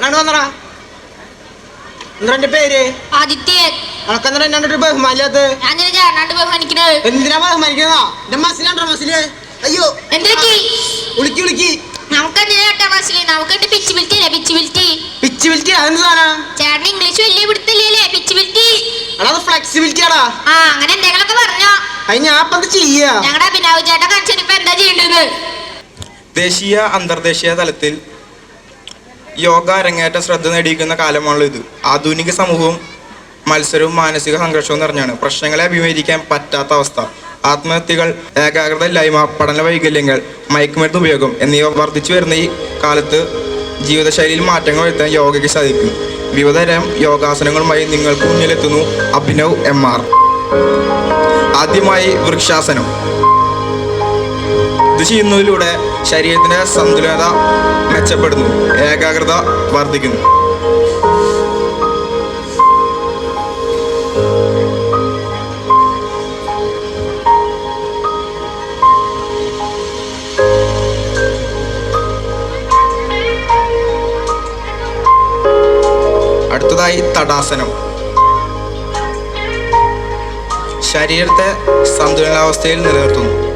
വന്നടാ. എന്താ പേര്? ആദിത്യൻ. അനക്കെന്താ ബഹുമാനില്ലാത്ത? എന്തിനാ ബഹുമാനിക്കുന്നതാ? എന്റെ മസിലാണ്ടോ മസില്? അയ്യോ വിളിക്ക് വിളിക്ക്. പിച്ചിബിലിറ്റി അതെന്ത് സാധനം? ചേട്ടൻ ഇംഗ്ലീഷ് വലിയ പിടുത്തില്ലേ? പിച്ചിബിലിറ്റി അത് ഫ്ലെക്സിബിലിറ്റി ആടാ. അങ്ങനെ എന്തെങ്കിലുമൊക്കെ പറഞ്ഞോ. അത് ഞാൻ ഇപ്പൊ എന്താ ചെയ്യാ? ഞങ്ങളുടെ അഭിനവ് ചേട്ടൻ കാണിച്ചിട്ട് ഇപ്പൊ എന്താ ചെയ്യേണ്ടത്? ദേശീയ അന്തർദേശീയ തലത്തിൽ യോഗ അരങ്ങേറ്റ ശ്രദ്ധ നേടിയിരിക്കുന്ന കാലമാണല്ലോ ഇത്. ആധുനിക സമൂഹവും മത്സരവും മാനസിക സംഘർഷവും നിറഞ്ഞാണ്. പ്രശ്നങ്ങളെ അഭിമുഖീകരിക്കാൻ പറ്റാത്ത അവസ്ഥ, ആത്മഹത്യകൾ, ഏകാഗ്രത ഇല്ലായ്മ, പഠന വൈകല്യങ്ങൾ, മയക്കുമരുന്ന് ഉപയോഗം എന്നിവ വർദ്ധിച്ചു വരുന്ന ഈ കാലത്ത് ജീവിതശൈലിയിൽ മാറ്റങ്ങൾ വരുത്താൻ യോഗയ്ക്ക് സാധിക്കും. വിവിധതരം യോഗാസനങ്ങളുമായി നിങ്ങൾക്ക് മുന്നിലെത്തുന്നു അഭിനവ് MR. ആദ്യമായി വൃക്ഷാസനം. ഇത് ചെയ്യുന്നതിലൂടെ ശരീരത്തിന്റെ സന്തുലനത മെച്ചപ്പെടുന്നു, ഏകാഗ്രത വർദ്ധിക്കുന്നു. അടുത്തതായി തടാസനം. ശരീരത്തെ സന്തുലനാവസ്ഥയിൽ നിലനിർത്തുന്നു.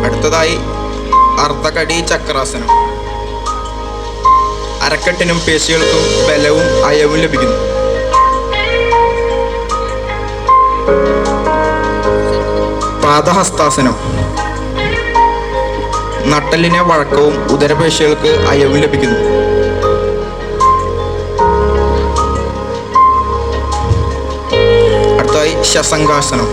അടുത്തതായി അർദ്ധകടി ചക്രാസനം. അരക്കെട്ടിനും പേശികൾക്കും ബലവും അയവും ലഭിക്കുന്നു. പാദഹസ്താസനം. നട്ടലിന് വഴക്കവും ഉദരപേശികൾക്ക് അയവും ലഭിക്കുന്നു. അടുത്തതായി ശശങ്കാസനം.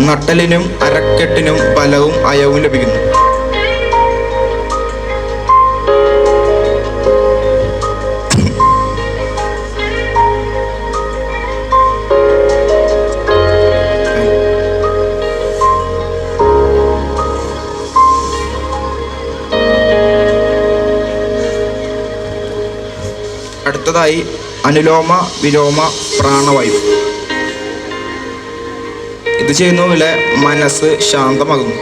നട്ടലിനും അരക്കെട്ടിനും ബലവും അയവും ലഭിക്കുന്നു. അടുത്തതായി അനുലോമ വിലോമ പ്രാണവായു. ഇത് ചെയ്യുന്നതിലൂടെ മനസ്സ് ശാന്തമാകുന്നു.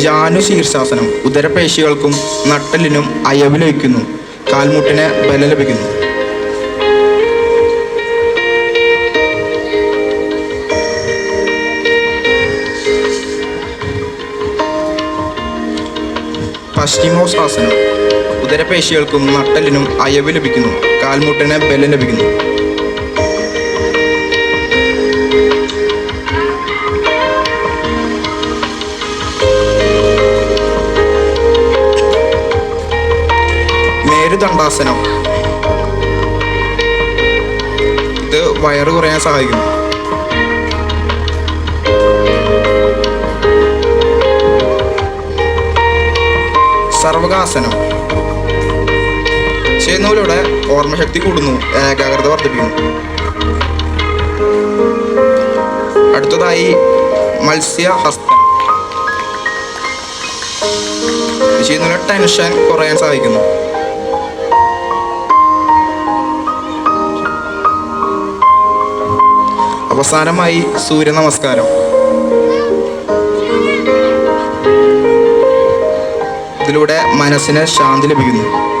ജാനു ശീർഷാസനം. ഉദരപേശികൾക്കും നട്ടലിനും അയവ് ലഭിക്കുന്നു, കാൽമുട്ടിന് ബലം ലഭിക്കുന്നു. പശ്ചിമോത്സാസനം. ഉദരപേശികൾക്കും നട്ടലിനും അയവ് ലഭിക്കുന്നു, കാൽമുട്ടിന് ബലം ലഭിക്കുന്നു. മേരുദണ്ഡാസനം. ഇത് വയറ് കുറയാൻ സഹായിക്കുന്നു. സർവകാസനം ചെയ്യുന്നതിലൂടെ ഓർമ്മശക്തി കൂടുന്നു, ഏകാഗ്രത വർദ്ധിപ്പിക്കുന്നു. അടുത്തതായി മത്സ്യഹസ്തം. ചെയ്യുന്നതിലൂടെ ടെൻഷൻ കുറയാൻ സഹായിക്കുന്നു. അവസാനമായി സൂര്യ നമസ്കാരം. ഇതിലൂടെ മനസ്സിന് ശാന്തി ലഭിക്കുന്നു.